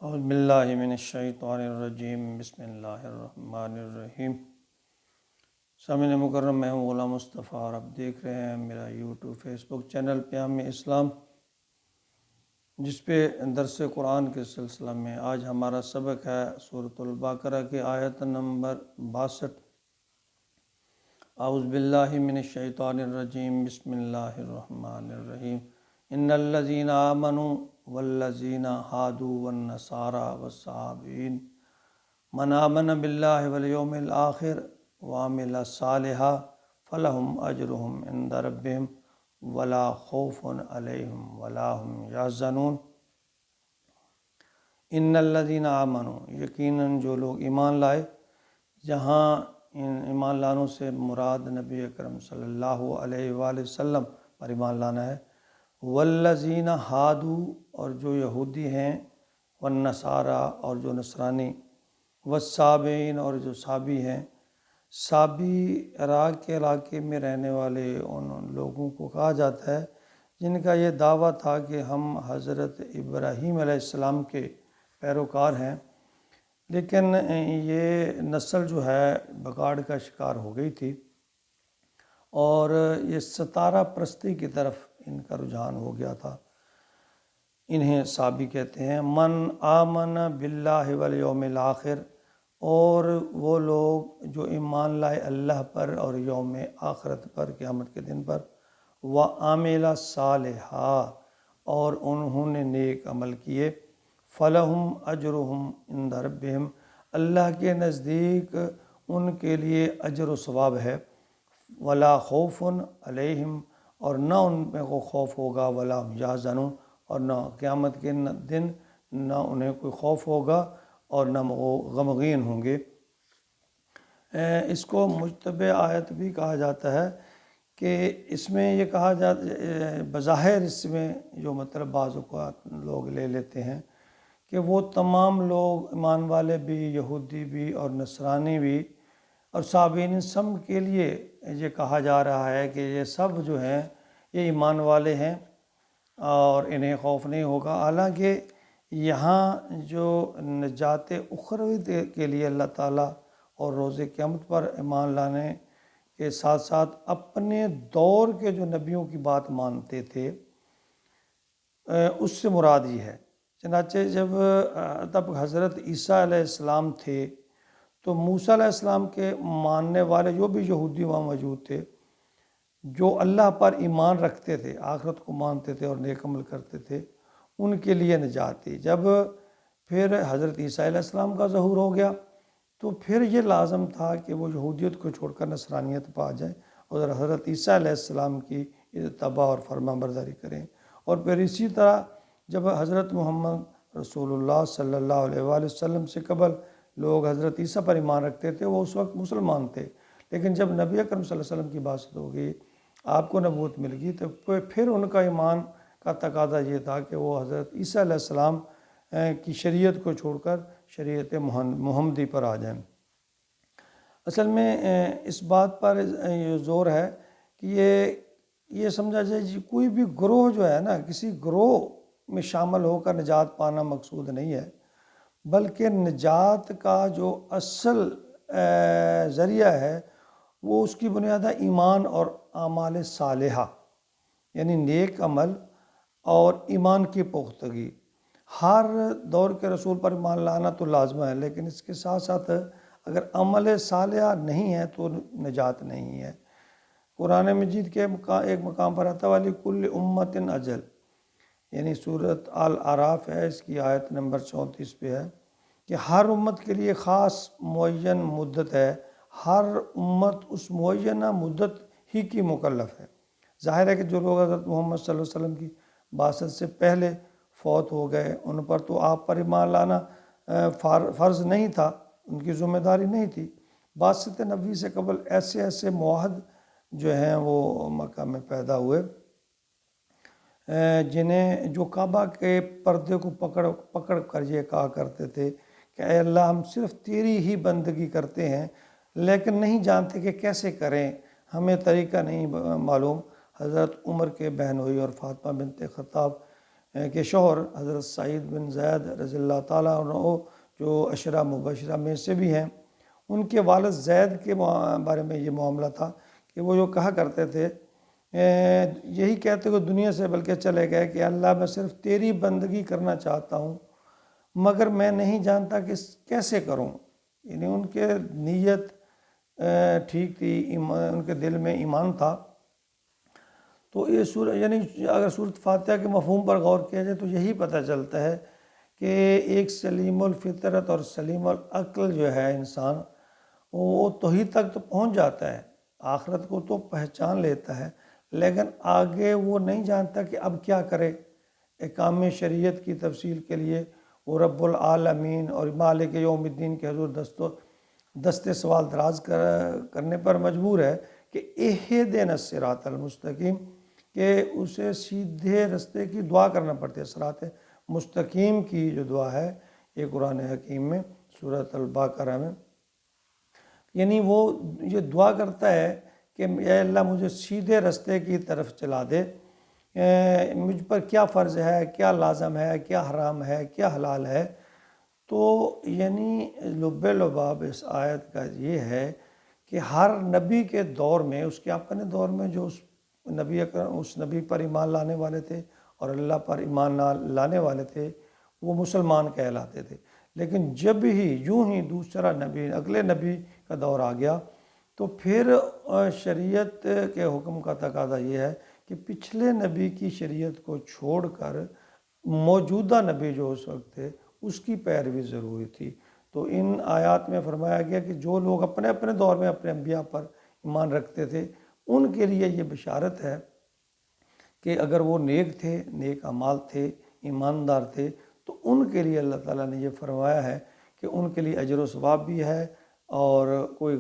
اعوذ باللہ من الشیطان الرجیم، بسم اللہ الرحمن الرحیم۔ سامعین مکرم، میں ہوں غلام مصطفیٰ اور آپ دیکھ رہے ہیں میرا یوٹیوب فیس بک چینل پیام اسلام، جس پہ درس قرآن کے سلسلہ میں آج ہمارا سبق ہے سورۃ البقرہ کی آیت نمبر 62۔ اعوذ باللہ من الشیطان الرجیم، بسم اللہ الرحمن الرحیم۔ ان الذین آمنوا والذین ہادوا والنصارى والصابئین من آمن باللہ والیوم الآخر وعمل صالحا فلہم اجرہم عند ربہم ولا خوف علیہم ولا هم یحزنون۔ ان الذین آمنوا، یقیناً جو لوگ ایمان لائے، جہاں ان ایمان لانوں سے مراد نبی اکرم صلی اللہ علیہ وآلہ وسلم پر ایمان لانا ہے۔ والذین ہادوا، اور جو یہودی ہیں، والنصارى، اور جو نصرانی، والصابئین، اور جو صابی ہیں۔ صابی عراق کے علاقے میں رہنے والے ان لوگوں کو کہا جاتا ہے جن کا یہ دعویٰ تھا کہ ہم حضرت ابراہیم علیہ السلام کے پیروکار ہیں، لیکن یہ نسل جو ہے بگاڑ کا شکار ہو گئی تھی اور یہ ستارہ پرستی کی طرف ان کا رجحان ہو گیا تھا۔ انہیں صابی کہتے ہیں۔ من آمن باللہ والیوم الآخر، اور وہ لوگ جو ایمان لائے اللہ پر اور یوم آخرت پر، قیامت کے دن پر، وعمل صالحا، اور انہوں نے نیک عمل کیے، فلہم اجرہم عند ربہم، اللہ کے نزدیک ان کے لیے اجر و ثواب ہے، ولا خوف علیہم، اور نہ ان میں کو خوف ہوگا، ولا هم یحزنون، اور نہ قیامت کے دن نہ انہیں کوئی خوف ہوگا اور نہ وہ غمگین ہوں گے۔ اس کو مجتبی آیت بھی کہا جاتا ہے کہ اس میں یہ کہا جاتا، بظاہر اس میں جو مطلب بعض اوقات لوگ لے لیتے ہیں کہ وہ تمام لوگ ایمان والے بھی، یہودی بھی اور نصرانی بھی اور صابئین، سب کے لیے یہ کہا جا رہا ہے کہ یہ سب جو ہیں یہ ایمان والے ہیں اور انہیں خوف نہیں ہوگا۔ حالانکہ یہاں جو نجات اخروی کے لیے اللہ تعالیٰ اور روز قیامت پر ایمان لانے کے ساتھ ساتھ اپنے دور کے جو نبیوں کی بات مانتے تھے، اس سے مراد یہ ہے۔ چنانچہ جب تب حضرت عیسیٰ علیہ السلام تھے تو موسیٰ علیہ السلام کے ماننے والے جو بھی یہودی وہاں موجود تھے، جو اللہ پر ایمان رکھتے تھے، آخرت کو مانتے تھے اور نیک عمل کرتے تھے، ان کے لیے نجات تھی۔ جب پھر حضرت عیسیٰ علیہ السلام کا ظہور ہو گیا تو پھر یہ لازم تھا کہ وہ یہودیت کو چھوڑ کر نصرانیت پا جائیں اور حضرت عیسیٰ علیہ السلام کی اتباع اور فرما برداری کریں۔ اور پھر اسی طرح جب حضرت محمد رسول اللہ صلی اللہ علیہ وآلہ وسلم سے قبل لوگ حضرت عیسیٰ پر ایمان رکھتے تھے، وہ اس وقت مسلمان تھے، لیکن جب نبی اکرم صلی اللہ علیہ وسلم کی بات ہو گئی، آپ کو نبوت مل گئی، تو پھر ان کا ایمان کا تقاضا یہ تھا کہ وہ حضرت عیسیٰ علیہ السلام کی شریعت کو چھوڑ کر شریعت محمدی پر آ جائیں۔ اصل میں اس بات پر زور ہے کہ یہ سمجھا جائے کہ کوئی بھی گروہ جو ہے نا، کسی گروہ میں شامل ہو کر نجات پانا مقصود نہیں ہے، بلکہ نجات کا جو اصل ذریعہ ہے وہ اس کی بنیاد ہے ایمان اور اعمال صالحہ، یعنی نیک عمل اور ایمان کی پختگی۔ ہر دور کے رسول پر ایمان لانا تو لازم ہے، لیکن اس کے ساتھ ساتھ اگر عمل صالحہ نہیں ہے تو نجات نہیں ہے۔ قرآن مجید کے ایک مقام پر آتا والی کل امت اجل، یعنی سورۃ الاعراف ہے، اس کی آیت نمبر 34 پہ ہے کہ ہر امت کے لیے خاص معین مدت ہے، ہر امت اس معینہ مدت ہی کی مکلف ہے۔ ظاہر ہے کہ جو لوگ حضرت محمد صلی اللہ علیہ وسلم کی بعثت سے پہلے فوت ہو گئے، ان پر تو آپ پر ایمان لانا فرض نہیں تھا، ان کی ذمہ داری نہیں تھی۔ بعثت نبوی سے قبل ایسے ایسے معاہد جو ہیں وہ مکہ میں پیدا ہوئے، جنہیں جو کعبہ کے پردے کو پکڑ کر یہ کہا کرتے تھے کہ اے اللہ، ہم صرف تیری ہی بندگی کرتے ہیں لیکن نہیں جانتے کہ کیسے کریں، ہمیں طریقہ نہیں معلوم۔ حضرت عمر کے بہن ہوئی اور فاطمہ بنت خطاب کے شوہر حضرت سعید بن زید رضی اللہ تعالیٰ عنہ جو عشرہ مبشرہ میں سے بھی ہیں، ان کے والد زید کے بارے میں یہ معاملہ تھا کہ وہ جو کہا کرتے تھے، یہی کہتے کہ دنیا سے بلکہ چلے گئے کہ اللہ میں صرف تیری بندگی کرنا چاہتا ہوں، مگر میں نہیں جانتا کہ کیسے کروں۔ یعنی ان کے نیت ٹھیک تھی، ان کے دل میں ایمان تھا۔ تو یہ یعنی اگر سورۃ فاتحہ کے مفہوم پر غور کیا جائے تو یہی پتہ چلتا ہے کہ ایک سلیم الفطرت اور سلیم العقل جو ہے انسان، وہ توحید تک تو پہنچ جاتا ہے، آخرت کو تو پہچان لیتا ہے، لیکن آگے وہ نہیں جانتا کہ اب کیا کرے۔ احکام شریعت کی تفصیل کے لیے وہ رب العالمین اور مالک یوم الدین کے حضور دستے سوال دراز کرنے پر مجبور ہے کہ اہدنا الصراط المستقیم، کہ اسے سیدھے رستے کی دعا کرنا پڑتی ہے۔ صراط مستقیم کی جو دعا ہے یہ قرآن حکیم میں سورۃ البقرہ میں، یعنی وہ یہ دعا کرتا ہے کہ اے اللہ مجھے سیدھے رستے کی طرف چلا دے، مجھ پر کیا فرض ہے، کیا لازم ہے، کیا حرام ہے، کیا حلال ہے۔ تو یعنی لب لباب اس آیت کا یہ ہے کہ ہر نبی کے دور میں، اس کے اپنے دور میں جو اس نبی پر ایمان لانے والے تھے اور اللہ پر ایمان لانے والے تھے، وہ مسلمان کہلاتے تھے۔ لیکن جب ہی یوں ہی دوسرا نبی، اگلے نبی کا دور آ گیا، تو پھر شریعت کے حکم کا تقاضا یہ ہے کہ پچھلے نبی کی شریعت کو چھوڑ کر موجودہ نبی جو اس وقت تھے اس کی پیروی ضروری تھی۔ تو ان آیات میں فرمایا گیا کہ جو لوگ اپنے اپنے دور میں اپنے انبیاء پر ایمان رکھتے تھے، ان کے لیے یہ بشارت ہے کہ اگر وہ نیک تھے، نیک اعمال تھے، ایماندار تھے، تو ان کے لیے اللہ تعالیٰ نے یہ فرمایا ہے کہ ان کے لیے اجر و ثواب بھی ہے، اور کوئی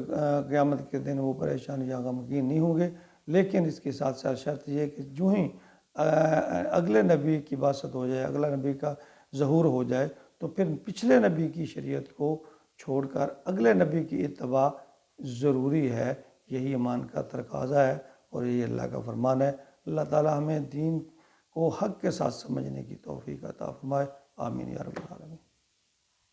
قیامت کے دن وہ پریشان یا غمگین نہیں ہوں گے۔ لیکن اس کے ساتھ ساتھ شرط یہ ہے کہ جو ہی اگلے نبی کی بعثت ہو جائے، اگلا نبی کا ظہور ہو جائے، تو پھر پچھلے نبی کی شریعت کو چھوڑ کر اگلے نبی کی اتباع ضروری ہے۔ یہی ایمان کا تقاضا ہے اور یہی اللہ کا فرمان ہے۔ اللہ تعالیٰ ہمیں دین کو حق کے ساتھ سمجھنے کی توفیق عطا فرمائے، آمین یا رب العالمین۔